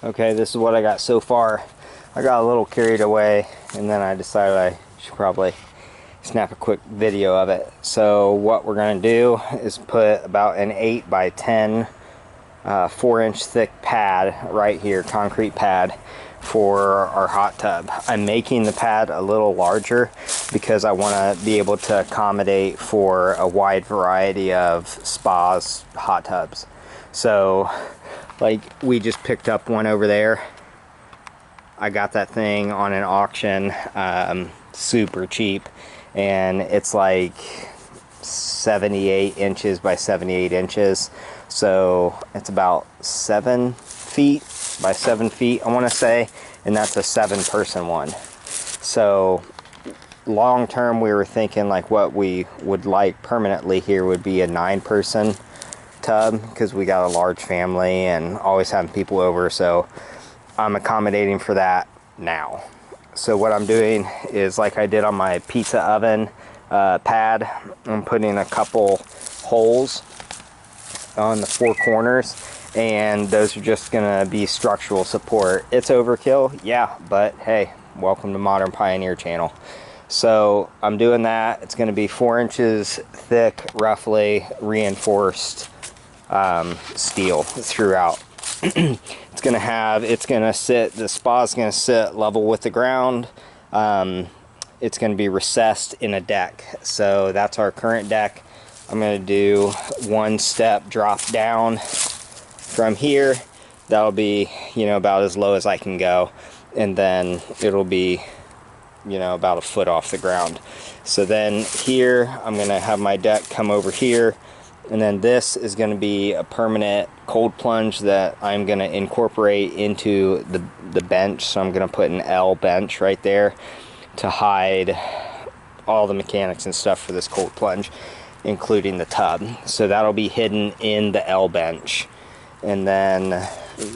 Okay, this is what I got so far. I got a little carried away and then I decided I should probably snap a quick video of it. So what we're going to do is put about an 8 by 10 4-inch thick pad right here, concrete pad, for our hot tub. I'm making the pad a little larger because I want to be able to accommodate for a wide variety of spas, hot tubs. So like we just picked up one over there. I got that thing on an auction, super cheap, and it's like 78 inches by 78 inches. So it's about 7 feet by 7 feet, I want to say, and that's a 7-person one. So long term, we were thinking like what we would like permanently here would be a 9-person tub, because we got a large family and always having people over, so I'm accommodating for that now. So what I'm doing is, like I did on my pizza oven pad, I'm putting a couple holes on the 4 corners, and those are just gonna be structural support. It's overkill, yeah, but hey, welcome to Modern Pioneer channel. So I'm doing that. It's gonna be 4 inches thick, roughly, reinforced steel throughout. It's gonna sit, the spa is gonna sit level with the ground. It's gonna be recessed in a deck. So that's our current deck. I'm gonna do 1 step drop down from here. That'll be, you know, about as low as I can go. And then it'll be, you know, about a foot off the ground. So then here, I'm gonna have my deck come over here. And then this is going to be a permanent cold plunge that I'm going to incorporate into the bench. So I'm going to put an L bench right there to hide all the mechanics and stuff for this cold plunge, including the tub. So that'll be hidden in the L bench. And then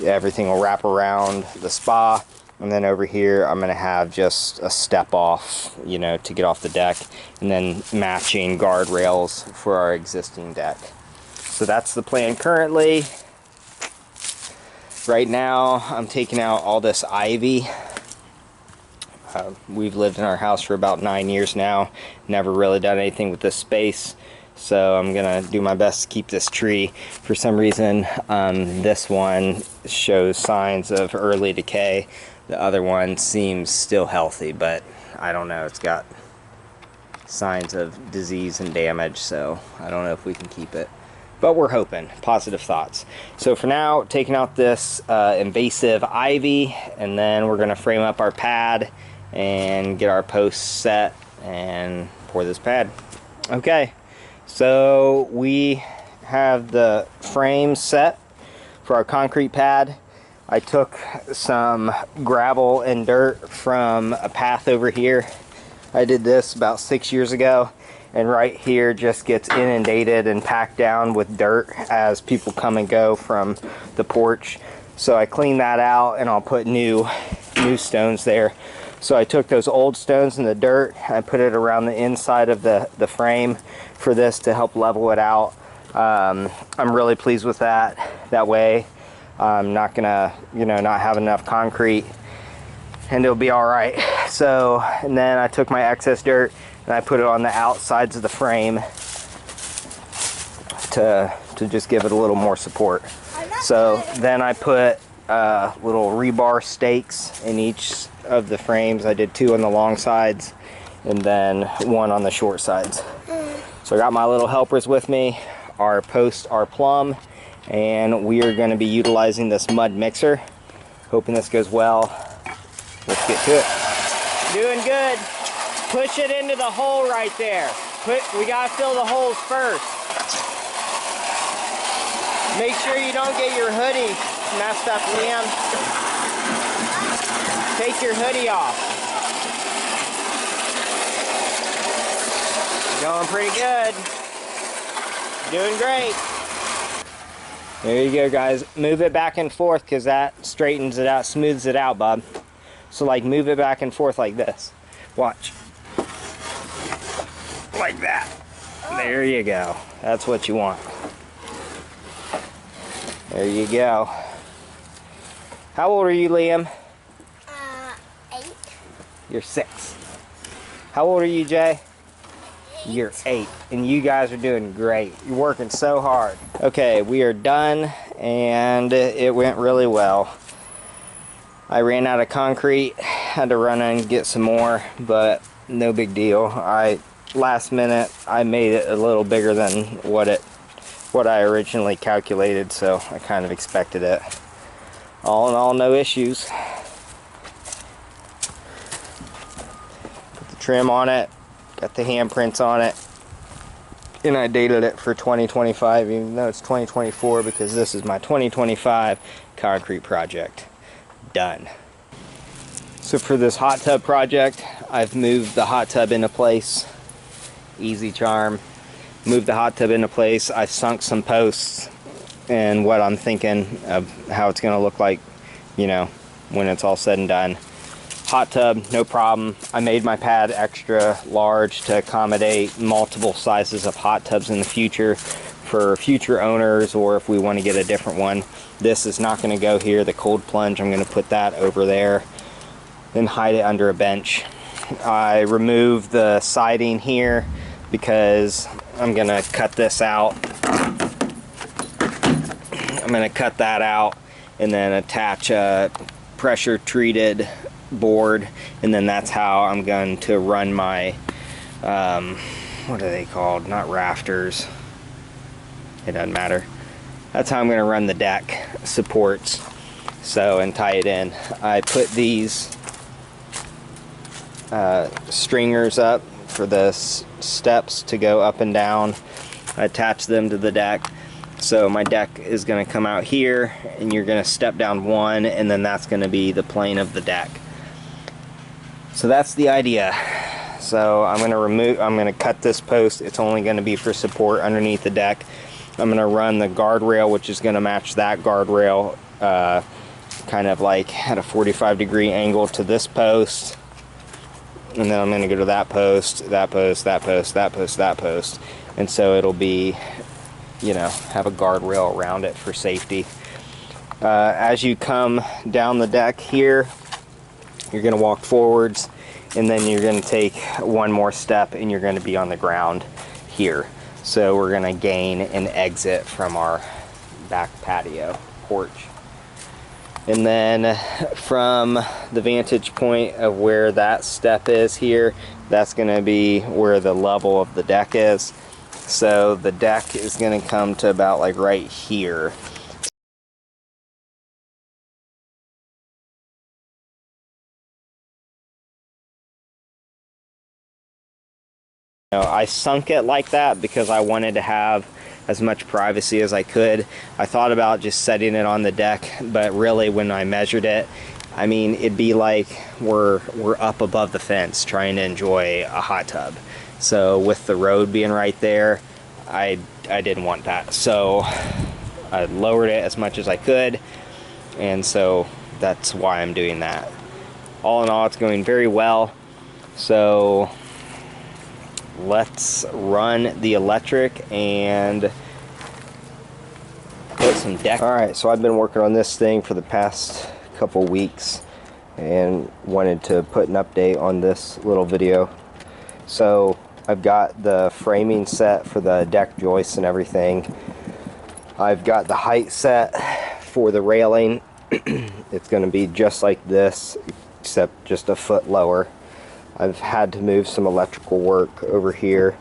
everything will wrap around the spa. And then over here, I'm going to have just a step off, you know, to get off the deck, and then matching guardrails for our existing deck. So that's the plan currently. Right now, I'm taking out all this ivy. We've lived in our house for about 9 years now. Never really done anything with this space. So I'm gonna do my best to keep this tree. For some reason, this one shows signs of early decay. The other one seems still healthy, but I don't know. It's got signs of disease and damage, so I don't know if we can keep it. But we're hoping. Positive thoughts. So for now, taking out this invasive ivy, and then we're going to frame up our pad and get our posts set and pour this pad. Okay, so we have the frame set for our concrete pad. I took some gravel and dirt from a path over here. I did this about 6 years ago, and right here just gets inundated and packed down with dirt as people come and go from the porch. So I cleaned that out, and I'll put new stones there. So I took those old stones in the dirt, I put it around the inside of the frame for this to help level it out. I'm really pleased with that. That way I'm not gonna, you know, not have enough concrete, and it'll be all right. So, and then I took my excess dirt and I put it on the outsides of the frame to just give it a little more support. So then I put little rebar stakes in each of the frames. I did 2 on the long sides and then 1 on the short sides. So I got my little helpers with me. Our posts are plumb, and we are going to be utilizing this mud mixer. Hoping this goes well. Let's get to it. Doing good. Push it into the hole right there. We got to fill the holes first. Make sure you don't get your hoodie messed up, Liam. Take your hoodie off. Going pretty good. Doing great. There you go, guys. Move it back and forth, because that straightens it out, smooths it out, bub. So like move it back and forth like this. Watch. Like that. There you go. That's what you want. There you go. How old are you, Liam? 8. You're 6. How old are you, Jay? 8. You're 8, and you guys are doing great. You're working so hard. Okay, we are done, and it went really well. I ran out of concrete, had to run and get some more, but no big deal. Last minute, I made it a little bigger than what I originally calculated, so I kind of expected it. All in all, no issues. Put the trim on it, got the handprints on it, and I dated it for 2025, even though it's 2024, because this is my 2025 concrete project. Done. So for this hot tub project, I've moved the hot tub into place. Easy charm. Moved the hot tub into place. I've sunk some posts, and what I'm thinking of how it's going to look like, you know, when it's all said and done. Hot tub, no problem. I made my pad extra large to accommodate multiple sizes of hot tubs in the future for future owners, or if we want to get a different one. This is not going to go here. The cold plunge, I'm going to put that over there and hide it under a bench. I removed the siding here because I'm going to cut this out. I'm going to cut that out and then attach a pressure treated board, and then that's how I'm going to run my what are they called? Not rafters. It doesn't matter. That's how I'm going to run the deck supports. So, and tie it in. I put these stringers up for the steps to go up and down. I attach them to the deck. So my deck is going to come out here, and you're going to step down one, and then that's going to be the plane of the deck. So that's the idea. So I'm going to cut this post. It's only going to be for support underneath the deck. I'm going to run the guardrail, which is going to match that guardrail, kind of like at a 45-degree angle to this post. And then I'm going to go to that post, that post, that post, that post, that post. And so it'll be, you know, have a guardrail around it for safety. As you come down the deck here, you're going to walk forwards, and then you're going to take one more step, and you're going to be on the ground here. So we're going to gain an exit from our back patio porch. And then from the vantage point of where that step is here, that's going to be where the level of the deck is. So the deck is going to come to about like right here. I sunk it like that because I wanted to have as much privacy as I could. I thought about just setting it on the deck, but really when I measured it, I mean, it'd be like we're up above the fence trying to enjoy a hot tub. So with the road being right there, I didn't want that. So I lowered it as much as I could, and so that's why I'm doing that. All in all, it's going very well. So let's run the electric and put some deck. Alright, so I've been working on this thing for the past couple weeks and wanted to put an update on this little video. So I've got the framing set for the deck joists and everything. I've got the height set for the railing. It's going to be just like this, except just a foot lower. I've had to move some electrical work over here.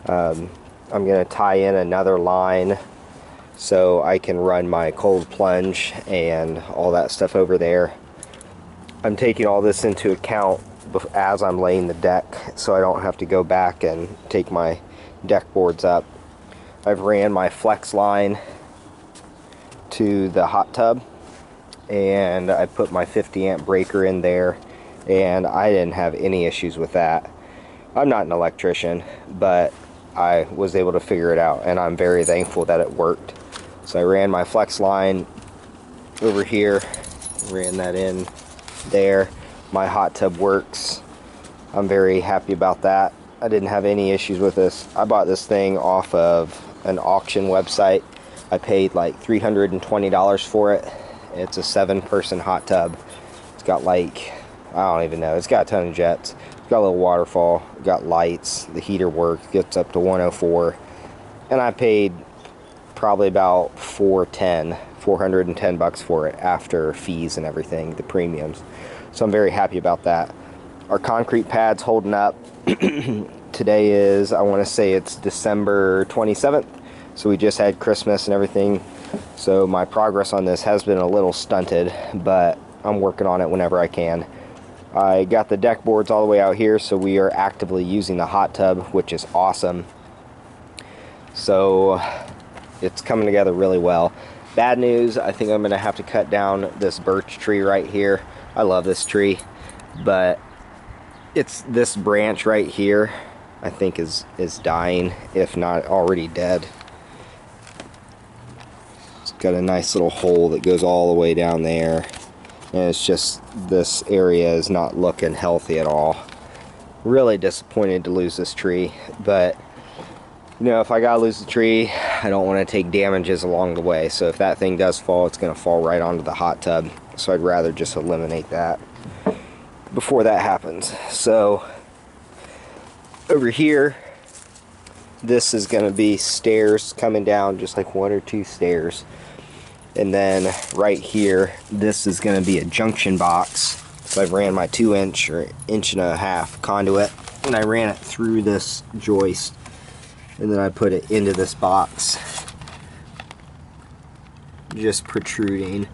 I'm going to tie in another line so I can run my cold plunge and all that stuff over there. I'm taking all this into account as I'm laying the deck, so I don't have to go back and take my deck boards up. I've ran my flex line to the hot tub, and I put my 50 amp breaker in there, and I didn't have any issues with that. I'm not an electrician, but I was able to figure it out, and I'm very thankful that it worked. So I ran my flex line over here, ran that in there. My hot tub works. I'm very happy about that. I didn't have any issues with this. I bought this thing off of an auction website. I paid like $320 for it, It's a 7-person hot tub. It's got like, I don't even know, it's got a ton of jets. It's got a little waterfall, got lights, the heater works, gets up to 104. And I paid probably about $410 bucks for it after fees and everything, the premiums. So I'm very happy about that. Our concrete pad's holding up. Today is, I want to say it's December 27th. So we just had Christmas and everything. So my progress on this has been a little stunted, but I'm working on it whenever I can. I got the deck boards all the way out here, so we are actively using the hot tub, which is awesome. So it's coming together really well. Bad news, I think I'm gonna have to cut down this birch tree right here. I love this tree, but it's this branch right here, I think is dying, if not already dead. It's got a nice little hole that goes all the way down there. And it's just, this area is not looking healthy at all. Really disappointed to lose this tree, but you know, if I gotta lose the tree, I don't want to take damages along the way. So if that thing does fall, it's gonna fall right onto the hot tub. So I'd rather just eliminate that before that happens. So over here, this is gonna be stairs coming down, just like 1 or 2 stairs. And then right here, this is going to be a junction box. So I've ran my 2-inch or 1.5-inch conduit, and I ran it through this joist, and then I put it into this box, just protruding.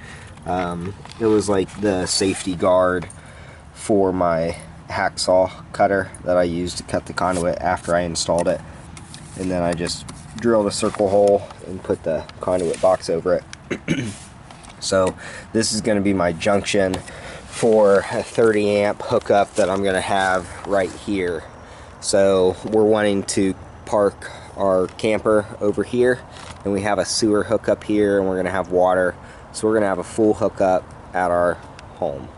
It was like the safety guard for my hacksaw cutter that I used to cut the conduit after I installed it. And then I just drilled a circle hole and put the conduit box over it. So this is going to be my junction for a 30 amp hookup that I'm going to have right here. So we're wanting to park our camper over here, and we have a sewer hookup here, and we're going to have water. So we're going to have a full hookup at our home,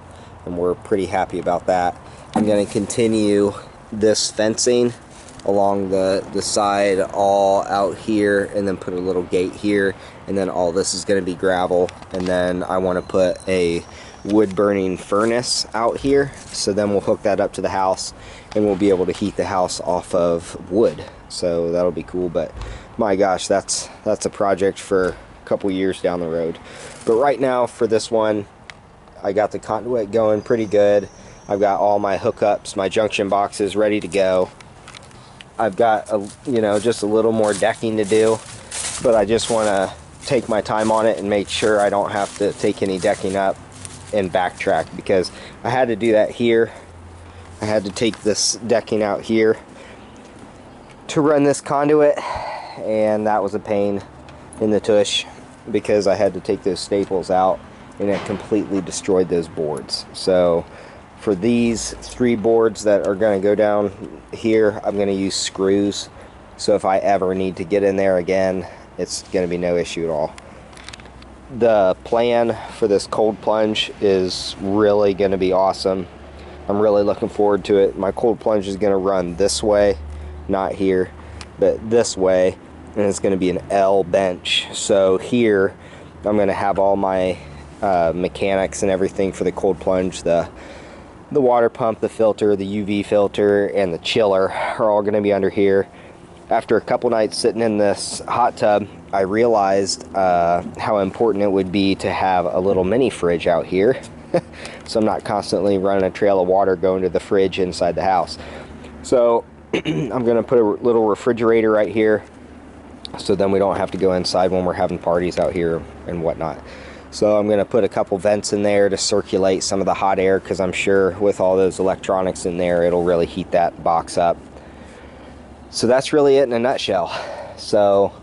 and we're pretty happy about that. I'm going to continue this fencing along the side all out here, and then put a little gate here, and then all this is going to be gravel. And then I want to put a wood burning furnace out here, so then we'll hook that up to the house, and we'll be able to heat the house off of wood. So that'll be cool. But my gosh, that's a project for a couple years down the road. But right now, for this one, I got the conduit going pretty good. I've got all my hookups, my junction boxes ready to go. I've got just a little more decking to do, but I just want to take my time on it and make sure I don't have to take any decking up and backtrack, because I had to do that here. I had to take this decking out here to run this conduit, and that was a pain in the tush, because I had to take those staples out, and it completely destroyed those boards. So for these 3 boards that are going to go down here, I'm going to use screws. So if I ever need to get in there again, it's going to be no issue at all. The plan for this cold plunge is really going to be awesome. I'm really looking forward to it. My cold plunge is going to run this way, not here, but this way, and it's going to be an L bench. So here, I'm going to have all my mechanics and everything for the cold plunge. The water pump, the filter, the UV filter, and the chiller are all going to be under here. After a couple nights sitting in this hot tub, I realized how important it would be to have a little mini fridge out here. So I'm not constantly running a trail of water going to the fridge inside the house. So I'm going to put a little refrigerator right here, so then we don't have to go inside when we're having parties out here and whatnot. So I'm going to put a couple vents in there to circulate some of the hot air, because I'm sure with all those electronics in there, it'll really heat that box up. So that's really it in a nutshell. So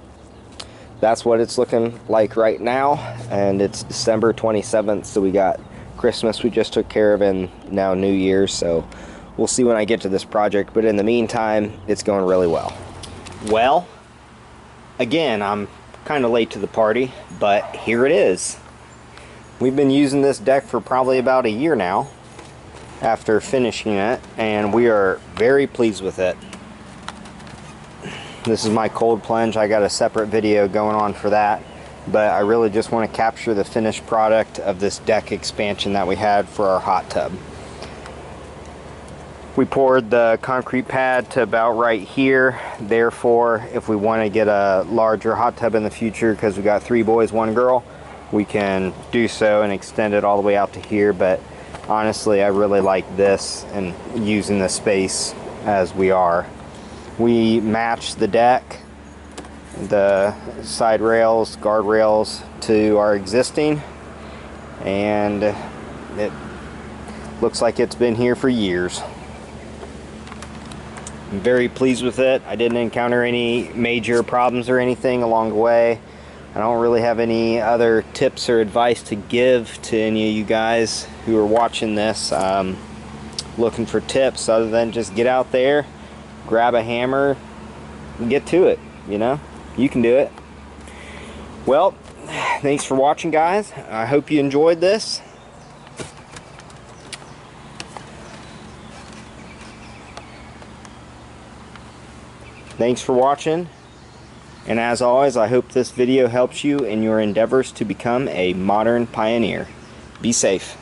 that's what it's looking like right now, and it's December 27th, so we got Christmas we just took care of, and now New Year's. So we'll see when I get to this project, but in the meantime, it's going really well. Well, again, I'm kind of late to the party, but here it is. We've been using this deck for probably about a year now after finishing it, and we are very pleased with it. This is my cold plunge. I got a separate video going on for that. but I really just want to capture the finished product of this deck expansion that we had for our hot tub. We poured the concrete pad to about right here. Therefore, if we want to get a larger hot tub in the future, because we got 3 boys, 1 girl, we can do so and extend it all the way out to here. But honestly, I really like this and using the space as we are. We matched the deck, the side rails, guard rails to our existing, and it looks like it's been here for years. I'm very pleased with it. I didn't encounter any major problems or anything along the way. I don't really have any other tips or advice to give to any of you guys who are watching this, looking for tips, other than just get out there, grab a hammer, and get to it. You know, you can do it. Well, thanks for watching, guys. I hope you enjoyed this. Thanks for watching, and as always, I hope this video helps you in your endeavors to become a modern pioneer. Be safe.